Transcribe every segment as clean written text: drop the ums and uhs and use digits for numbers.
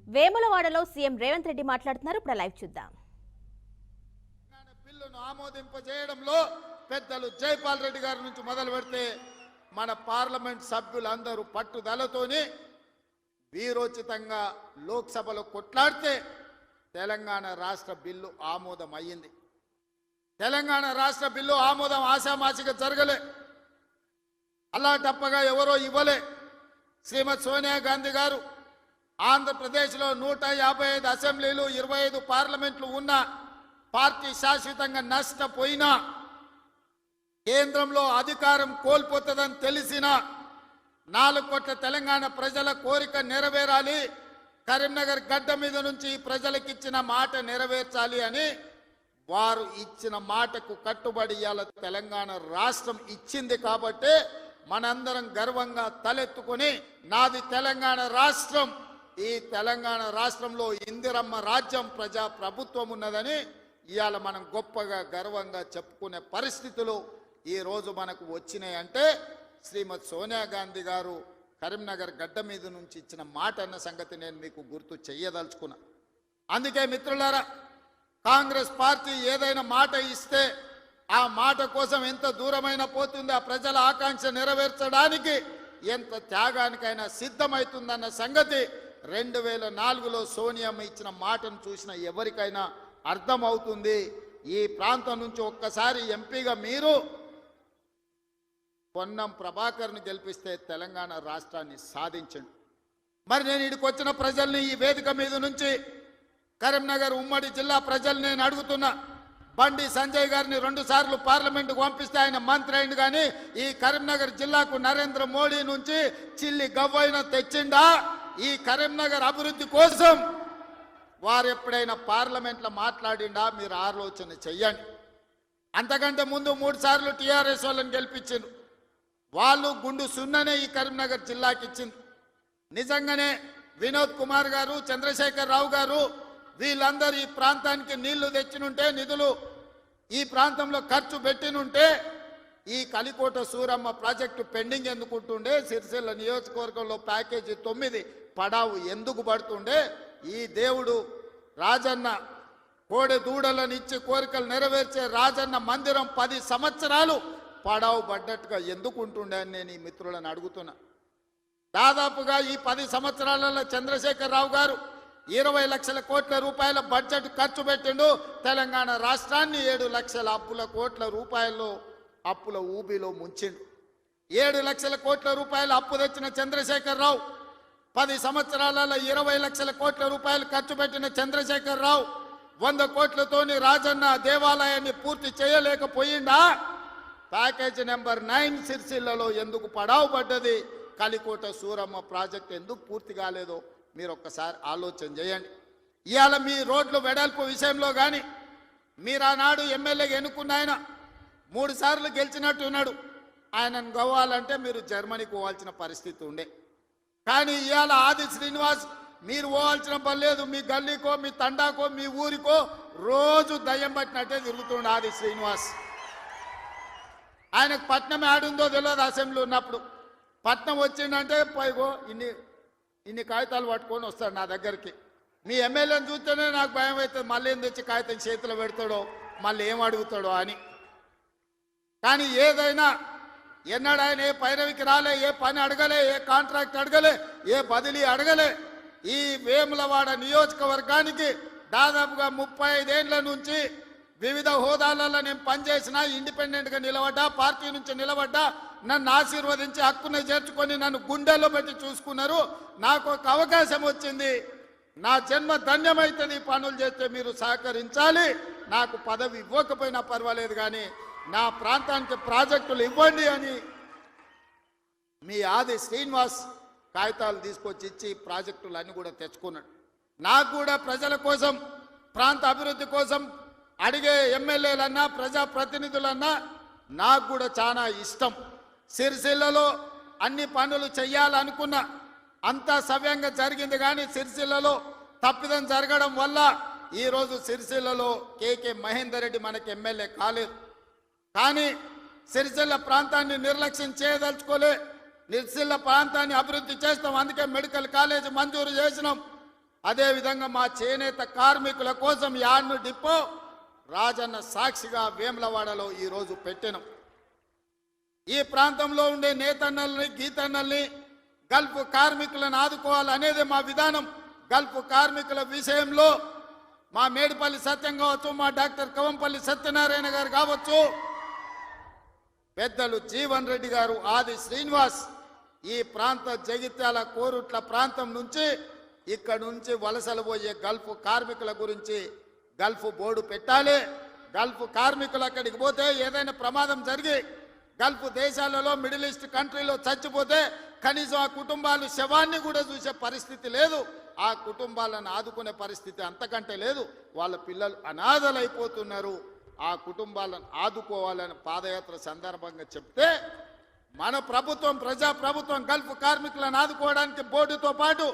వేములవాడలో సీఎం రేవంత్ రెడ్డి మాట్లాడుతున్నారు. ఇప్పుడు లైవ్ చూద్దాం. బిల్లును ఆమోదింపజేయడంలో పెద్దలు జైపాల్ రెడ్డి గారి నుంచి మొదలు పెడితే మన పార్లమెంట్ సభ్యులందరూ పట్టుదలతోని వీరోచితంగా లోక్సభలో కొట్లాడితే తెలంగాణ రాష్ట్ర బిల్లు ఆమోదం అయ్యింది. తెలంగాణ రాష్ట్ర బిల్లు ఆమోదం ఆశామాసిగా జరగలే, అల్లాటప్పగా ఎవరో ఇవ్వలే. శ్రీమతి సోనియా గాంధీ గారు ఆంధ్రప్రదేశ్లో 155 అసెంబ్లీలు 25 పార్లమెంట్లు ఉన్న పార్టీ శాశ్వతంగా నష్టపోయినా, కేంద్రంలో అధికారం కోల్పోతుందని తెలిసిన 4 కోట్ల తెలంగాణ ప్రజల కోరిక నెరవేరాలి, కరీంనగర్ గడ్డ మీద నుంచి ప్రజలకిచ్చిన మాట నెరవేర్చాలి అని వారు ఇచ్చిన మాటకు కట్టుబడి ఇవాళ తెలంగాణ రాష్ట్రం ఇచ్చింది. కాబట్టి మనందరం గర్వంగా తలెత్తుకొని నాది తెలంగాణ రాష్ట్రం, ఈ తెలంగాణ రాష్ట్రంలో ఇందిరమ్మ రాజ్యం ప్రజా ప్రభుత్వం ఉన్నదని ఇవాళ మనం గొప్పగా గర్వంగా చెప్పుకునే పరిస్థితులు ఈ రోజు మనకు వచ్చినాయి. అంటే శ్రీమతి సోనియా గాంధీ గారు కరీంనగర్ గడ్డ మీద నుంచి ఇచ్చిన మాట అన్న సంగతి నేను మీకు గుర్తు చెయ్యదలుచుకున్నా. అందుకే మిత్రులారా, కాంగ్రెస్ పార్టీ ఏదైనా మాట ఇస్తే ఆ మాట కోసం ఎంత దూరమైనా పోతుంది, ఆ ప్రజల ఆకాంక్ష నెరవేర్చడానికి ఎంత త్యాగానికైనా సిద్ధమవుతుందన్న సంగతి 2004లో సోనియమ్మ ఇచ్చిన మాటను చూసిన ఎవరికైనా అర్థమవుతుంది. ఈ ప్రాంతం నుంచి ఒక్కసారి ఎంపీగా మీరు పొన్నం ప్రభాకర్ను గెలిపిస్తే తెలంగాణ రాష్ట్రాన్ని సాధించండి. మరి నేను ఇక్కడికి వచ్చిన ప్రజల్ని ఈ వేదిక మీద నుంచి కరీంనగర్ ఉమ్మడి జిల్లా ప్రజలు నేను అడుగుతున్నా, బండి సంజయ్ గారిని 2 సార్లు పార్లమెంటుకు పంపిస్తే ఆయన మంత్రి అయింది, కానీ ఈ కరీంనగర్ జిల్లాకు నరేంద్ర మోడీ నుంచి చిల్లి గవ్వైన తెచ్చిండా? ఈ కరీంనగర్ అభివృద్ధి కోసం వారు ఎప్పుడైనా పార్లమెంట్లో మాట్లాడిండా? మీరు ఆలోచన చెయ్యండి. అంతకంటే ముందు 3 సార్లు టీఆర్ఎస్ వాళ్ళని గెలిపించింది, వాళ్ళు గుండు సున్ననే ఈ కరీంనగర్ జిల్లాకి ఇచ్చింది. నిజంగానే వినోద్ కుమార్ గారు, చంద్రశేఖర్ రావు గారు వీళ్ళందరూ ఈ ప్రాంతానికి నీళ్లు తెచ్చినుంటే, నిధులు ఈ ప్రాంతంలో ఖర్చు పెట్టినుంటే ఈ కలికోట సూరమ్మ ప్రాజెక్టు పెండింగ్ ఎందుకుంటుండే, సిరిసిల్ల నియోజకవర్గంలో ప్యాకేజీ 9 పడావు ఎందుకు పడుతుండే, ఈ దేవుడు రాజన్న కోడె దూడలను ఇచ్చి కోరికలు నెరవేర్చే రాజన్న మందిరం 10 సంవత్సరాలు పడావు పడ్డట్టుగా ఎందుకు ఉంటుండే అని నేను ఈ మిత్రులను అడుగుతున్నా. దాదాపుగా ఈ 10 సంవత్సరాలలో చంద్రశేఖర్ రావు గారు 20 లక్షల కోట్ల రూపాయల బడ్జెట్ ఖర్చు పెట్టిండు. తెలంగాణ రాష్ట్రాన్ని 7 లక్షల కోట్ల రూపాయలు అప్పుల ఊబిలో ముంచిండు. 7 లక్షల కోట్ల రూపాయలు అప్పు తెచ్చిన చంద్రశేఖర్ రావు, 10 సంవత్సరాలలో 20 లక్షల కోట్ల రూపాయలు ఖర్చు పెట్టిన చంద్రశేఖర్ రావు 100 కోట్లతోని రాజన్న దేవాలయాన్ని పూర్తి చేయలేకపోయిందా? ప్యాకేజీ నెంబర్ 9 సిరిసిల్లలో ఎందుకు పడావు పడ్డది? కలికోట సూరమ్మ ప్రాజెక్ట్ ఎందుకు పూర్తి కాలేదో మీరు ఒక్కసారి ఆలోచన చేయండి. ఇవాళ మీ రోడ్లు వెడల్పు విషయంలో కానీ, మీరు ఆనాడు ఎమ్మెల్యేగా ఎన్నుకున్న ఆయన 3 సార్లు గెలిచినట్టు ఉన్నాడు, ఆయనను గవ్వాలంటే మీరు జర్మనీకి పోవాల్సిన పరిస్థితి ఉండే. కానీ ఇవాళ ఆది శ్రీనివాస్ మీరు పోవాల్సిన పని లేదు, మీ గల్లీకో మీ తండాకో మీ ఊరికో రోజు దయ్యం పట్టినట్టే తిరుగుతుండే ఆది శ్రీనివాస్. ఆయనకు పట్నం ఆడుందో తెలియదు. అసెంబ్లీ ఉన్నప్పుడు పట్నం వచ్చిందంటే పైగో ఇన్ని కాగితాలు పట్టుకొని వస్తాడు నా దగ్గరికి. మీ ఎమ్మెల్యేని చూస్తేనే నాకు భయం అవుతుంది, మళ్ళీ ఏం తెచ్చి కాగితం చేతిలో పెడతాడో, మళ్ళీ ఏం అడుగుతాడో అని. కానీ ఏదైనా ఎన్నడూ ఆయన ఏ పైరవికి రాలే, ఏ పని అడగలే, ఏ కాంట్రాక్ట్ అడగలే, ఏ బదిలీ అడగలే. ఈ వేములవాడ నియోజకవర్గానికి దాదాపుగా 35 ఏళ్ల నుంచి వివిధ హోదాలలో నేను పనిచేసిన, ఇండిపెండెంట్గా నిలబడ్డా, పార్టీ నుంచి నిలబడ్డా, నన్ను ఆశీర్వదించి హక్కును చేర్చుకొని నన్ను గుండెల్లో పెట్టి చూసుకున్నారు. నాకు ఒక అవకాశం వచ్చింది, నా జన్మ ధన్యమవుతుంది. పనులు చేస్తే మీరు సహకరించాలి, నాకు పదవి ఇవ్వకపోయినా పర్వాలేదు కానీ నా ప్రాంతానికి ప్రాజెక్టులు ఇవ్వండి అని మీ ఆది శ్రీనివాస్ కాగితాలు తీసుకొచ్చి ఇచ్చి ప్రాజెక్టులు అన్నీ కూడా తెచ్చుకున్నాడు. నాకు కూడా ప్రజల కోసం, ప్రాంత అభివృద్ధి కోసం అడిగే ఎమ్మెల్యేలన్నా ప్రజాప్రతినిధులన్నా నాకు కూడా చాలా ఇష్టం. సిరిసిల్లలో అన్ని పనులు చెయ్యాలనుకున్నా, అంతా సవ్యంగా జరిగింది. కానీ సిరిసిల్లలో తప్పిదం జరగడం వల్ల ఈరోజు సిరిసిల్లలో కేకే మహేందర్ రెడ్డి మనకి ఎమ్మెల్యే కాలేదు. కానీ సిరిసిల్ల ప్రాంతాన్ని నిర్లక్ష్యం చేయదలుచుకోలే, సిరిసిల్ల ప్రాంతాన్ని అభివృద్ధి చేస్తాం. అందుకే మెడికల్ కాలేజ్ మంజూరు చేసినాం, అదేవిధంగా మా చేనేత కార్మికుల కోసం యాడ్ను డిపో రాజన్న సాక్షిగా వేములవాడలో ఈరోజు పెట్టినాం. ఈ ప్రాంతంలో ఉండే నేతన్నల్ని గీతన్నల్ని గల్ఫ్ కార్మికులను ఆదుకోవాలనేది మా విధానం. గల్ఫ్ కార్మికుల విషయంలో మా మేడిపల్లి సత్యం కావచ్చు, మా డాక్టర్ కవంపల్లి సత్యనారాయణ గారు కావచ్చు, పెద్దలు జీవన్ రెడ్డి గారు, ఆది శ్రీనివాస్, ఈ ప్రాంత జగిత్యాల కోరుట్ల ప్రాంతం నుంచి ఇక్కడ నుంచి వలసలు పోయే గల్ఫ్ కార్మికుల గురించి గల్ఫ్ బోర్డు పెట్టాలి. గల్ఫ్ కార్మికులు అక్కడికి పోతే ఏదైనా ప్రమాదం జరిగి గల్ఫ్ దేశాలలో మిడిల్ ఈస్ట్ కంట్రీలో చచ్చిపోతే కనీసం ఆ కుటుంబాలు శవాన్ని కూడా చూసే పరిస్థితి లేదు. ఆ కుటుంబాలను ఆదుకునే పరిస్థితి అంతకంటే లేదు. వాళ్ళ పిల్లలు అనాథలైపోతున్నారు. ఆ కుటుంబాలను ఆదుకోవాలని పాదయాత్ర సందర్భంగా చెప్తే మన ప్రభుత్వం, ప్రజా ప్రభుత్వం గల్ఫ్ కార్మికులను ఆదుకోవడానికి బోర్డుతో పాటు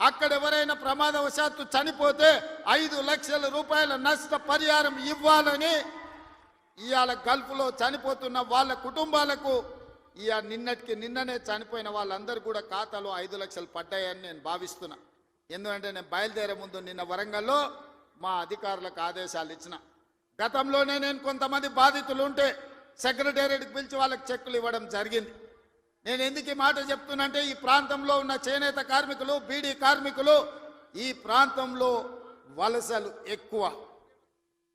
అక్కడ ఎవరైనా ప్రమాదవశాత్తు చనిపోతే 5 లక్షల రూపాయల నష్ట పరిహారం ఇవ్వాలని ఇవాళ గల్ఫ్లో చనిపోతున్న వాళ్ళ కుటుంబాలకు నిన్ననే చనిపోయిన వాళ్ళందరూ కూడా ఖాతాలో 5 లక్షలు పడ్డాయని నేను భావిస్తున్నా. ఎందుకంటే నేను బయలుదేరే ముందు నిన్న వరంగల్లో మా అధికారులకు ఆదేశాలు ఇచ్చిన. గతంలోనే నేను కొంతమంది బాధితులు ఉంటే సెక్రటేరియట్కి పిలిచి వాళ్ళకి చెక్కులు ఇవ్వడం జరిగింది. నేను ఎందుకు ఈ మాట చెప్తున్నంటే ఈ ప్రాంతంలో ఉన్న చేనేత కార్మికులు, బీడీ కార్మికులు, ఈ ప్రాంతంలో వలసలు ఎక్కువ.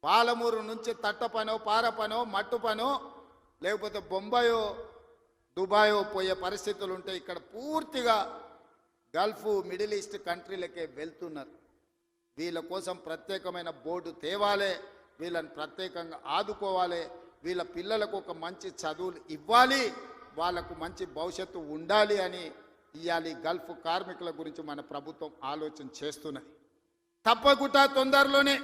పాలమూరు నుంచి తట్ట పనో, పార పనో, మట్టు పనో, లేకపోతే బొంబాయో దుబాయో పోయే పరిస్థితులు ఉంటే ఇక్కడ పూర్తిగా గల్ఫ్ మిడిల్ ఈస్ట్ కంట్రీలకే వెళ్తున్నారు. వీళ్ళ కోసం ప్రత్యేకమైన బోర్డు తేవాలి, వీళ్ళని ప్రత్యేకంగా ఆదుకోవాలి, వీళ్ళ పిల్లలకు ఒక మంచి చదువులు ఇవ్వాలి, వాళ్లకు మంచి భవిష్యత్తు ఉండాలి అని ఇవాళ గల్ఫ్ కార్మికుల గురించి మన ప్రభుత్వం ఆలోచన చేస్తున్నది. తప్పకుండా తొందరలోనే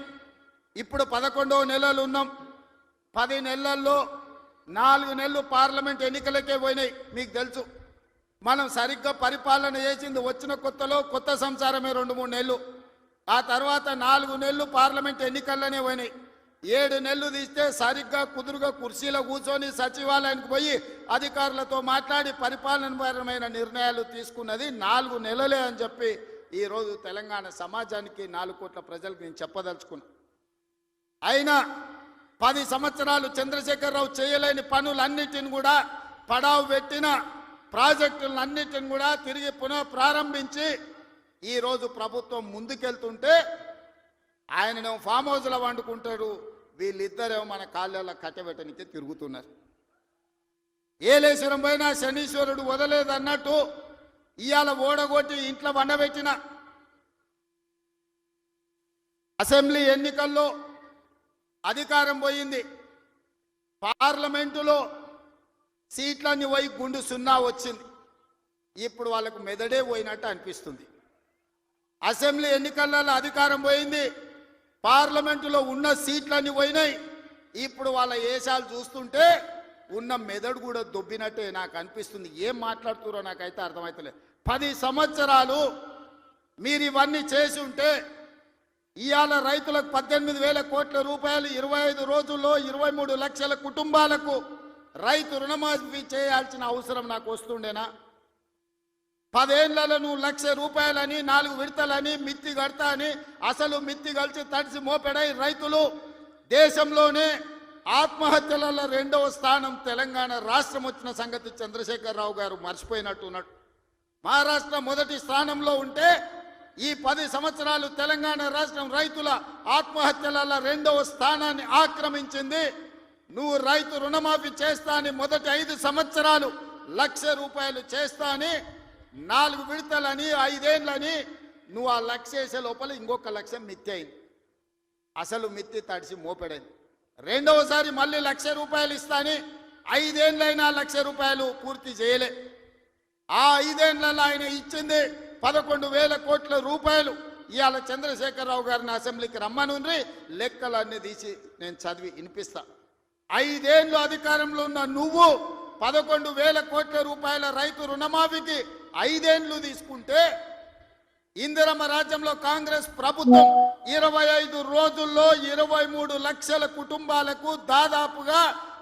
ఇప్పుడు 11వ నెలలు ఉన్నాం. 10 నెలల్లో 4 నెలలు పార్లమెంట్ ఎన్నికలకే పోయినాయి. మీకు తెలుసు, మనం సరిగ్గా పరిపాలన చేసింది వచ్చిన కొత్తలో కొత్త సంసారమే 2-3 నెలలు. ఆ తర్వాత 4 నెలలు పార్లమెంట్ ఎన్నికల్లోనే పోయినాయి. 7 నెలలు తీస్తే సరిగ్గా కుదురుగా కుర్చీలో కూర్చొని సచివాలయానికి పోయి అధికారులతో మాట్లాడి పరిపాలనపరమైన నిర్ణయాలు తీసుకున్నది 4 నెలలే అని చెప్పి ఈరోజు తెలంగాణ సమాజానికి 4 కోట్ల ప్రజలకు నేను చెప్పదలుచుకున్నా. అయినా 10 సంవత్సరాలు చంద్రశేఖరరావు చేయలేని పనులన్నిటిని కూడా పడావు పెట్టిన ప్రాజెక్టులన్నిటిని కూడా తిరిగి పునః ప్రారంభించి ఈరోజు ప్రభుత్వం ముందుకెళ్తుంటే ఆయననేమో ఫామ్ హౌస్లో వండుకుంటాడు, వీళ్ళిద్దరేమో మన కాళ్ళలో కట్టబెట్టనికి తిరుగుతున్నారు. ఏలేశ్వరం పోయినా శనీశ్వరుడు వదలేదన్నట్టు ఇవాళ ఓడగొట్టి ఇంట్లో వండబెట్టిన అసెంబ్లీ ఎన్నికల్లో అధికారం పోయింది. పార్లమెంటులో సీట్లన్నీ పోయి గుండు 0 వచ్చింది. ఇప్పుడు వాళ్ళకు మెదడే పోయినట్టు అనిపిస్తుంది. అసెంబ్లీ ఎన్నికలలో అధికారం పోయింది, పార్లమెంటులో ఉన్న సీట్లన్నీ పోయినాయి. ఇప్పుడు వాళ్ళ ఏషాలు చూస్తుంటే ఉన్న మెదడు కూడా దొబ్బినట్టే నాకు అనిపిస్తుంది. ఏం మాట్లాడుతున్నారో నాకైతే అర్థమవుతలేదు. 10 సంవత్సరాలు మీరు ఇవన్నీ చేసి ఉంటే ఇవాళ రైతులకు 18,000 కోట్ల రూపాయలు 25 రోజుల్లో 23 లక్షల కుటుంబాలకు రైతు రుణమాఫీ చేయాల్సిన అవసరం నాకు వస్తుండేనా? 10 ఏళ్లలో నువ్వు 1,00,000 రూపాయలని 4 విడతలని మిత్తి కడతా అని అసలు మిత్తి కలిసి తడిసి మోపెడై రైతులు దేశంలోనే ఆత్మహత్యలలో 2వ స్థానం తెలంగాణ రాష్ట్రం వచ్చిన సంగతి చంద్రశేఖరరావు గారు మర్చిపోయినట్టున్నాడు. మహారాష్ట్ర మొదటి స్థానంలో ఉంటే ఈ 10 సంవత్సరాలు తెలంగాణ రాష్ట్రం రైతుల ఆత్మహత్యలలో 2వ స్థానాన్ని ఆక్రమించింది. నువ్వు రైతు రుణమాఫీ చేస్తా అని మొదటి 5 సంవత్సరాలు 1,00,000 రూపాయలు చేస్తా అని 4 విడతలని 5 ఏళ్ళని నువ్వు ఆ 1,00,000 వేసే లోపల ఇంకొక 1,00,000 మిత్తి అయింది. అసలు మిత్తి తడిసి మోపెడైంది. రెండవసారి మళ్ళీ 1,00,000 రూపాయలు ఇస్తా అని 5 ఏళ్ళైనా 1,00,000 రూపాయలు పూర్తి చేయలే. ఆ 5 ఏళ్ళలో ఆయన ఇచ్చింది 11,000 కోట్ల రూపాయలు. ఇవాళ చంద్రశేఖరరావు గారిని అసెంబ్లీకి రమ్మనుండ్రి, లెక్కలన్నీ తీసి నేను చదివి వినిపిస్తా. 5 ఏళ్ళు అధికారంలో ఉన్న నువ్వు 11,000 కోట్ల రూపాయల రైతు రుణమాఫీకి 5 ఏళ్ళు తీసుకుంటే ఇందిరమ్మ రాజ్యంలో కాంగ్రెస్ ప్రభుత్వం 25 రోజుల్లో 23 లక్షల కుటుంబాలకు దాదాపుగా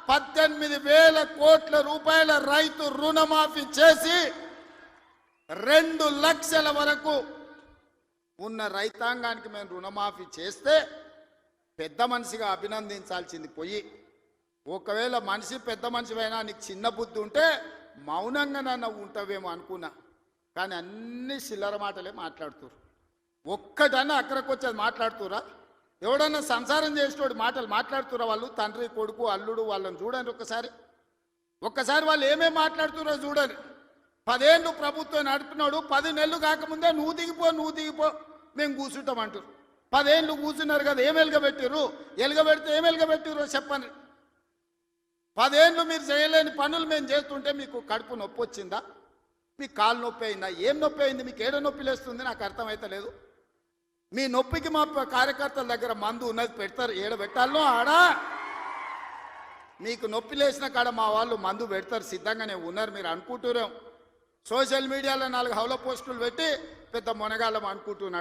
18,000 కోట్ల రూపాయల రైతు రుణమాఫీ చేసి 2 లక్షల వరకు ఉన్న రైతాంగానికి మేము రుణమాఫీ చేస్తే పెద్ద మనిషిగా అభినందించాల్సింది పోయి, ఒకవేళ మనిషి పెద్ద మనిషివైనా నీకు చిన్న బుద్ధి ఉంటే మౌనంగా నన్ను ఉంటావేమో అనుకున్నా. కానీ అన్ని చిల్లర మాటలే మాట్లాడుతురు. ఒక్కటన్నా అక్కడికి వచ్చేది మాట్లాడుతురా? ఎవడన్నా సంసారం చేసేటోడు మాటలు మాట్లాడుతురా? వాళ్ళు తండ్రి కొడుకు అల్లుడు వాళ్ళని చూడండి ఒక్కసారి వాళ్ళు ఏమేమి మాట్లాడుతురో చూడండి. 10 ఏళ్ళు ప్రభుత్వం నడిపినాడు, 10 నెలలు కాకముందే నువ్వు దిగిపో మేము కూర్చుంటామంటారు. 10 ఏళ్ళు కూర్చున్నారు కదా, ఏం ఎలుగబెట్టారు? ఎలుగబెడితే ఏం ఎలుగబెట్టారో చెప్పండి. 10 ఏళ్ళు మీరు చేయలేని పనులు మేము చేస్తుంటే మీకు కడుపు నొప్పి వచ్చిందా? మీకు కాలు నొప్పి అయిందా? ఏం నొప్పి అయింది? మీకు ఏడ నొప్పి లేస్తుంది? నాకు అర్థమైతలేదు. మీ నొప్పికి మా కార్యకర్తల దగ్గర మందు ఉన్నది, పెడతారు. ఏడ పెట్టాలనో ఆడా మీకు నొప్పి లేచిన కాడ మా వాళ్ళు మందు పెడతారు, సిద్ధంగానే ఉన్నారు. మీరు అనుకుంటున్నాం సోషల్ మీడియాలో 4 హౌల పోస్టులు పెట్టి పెద్ద మొనగాళ్ళం అనుకుంటున్నాడు.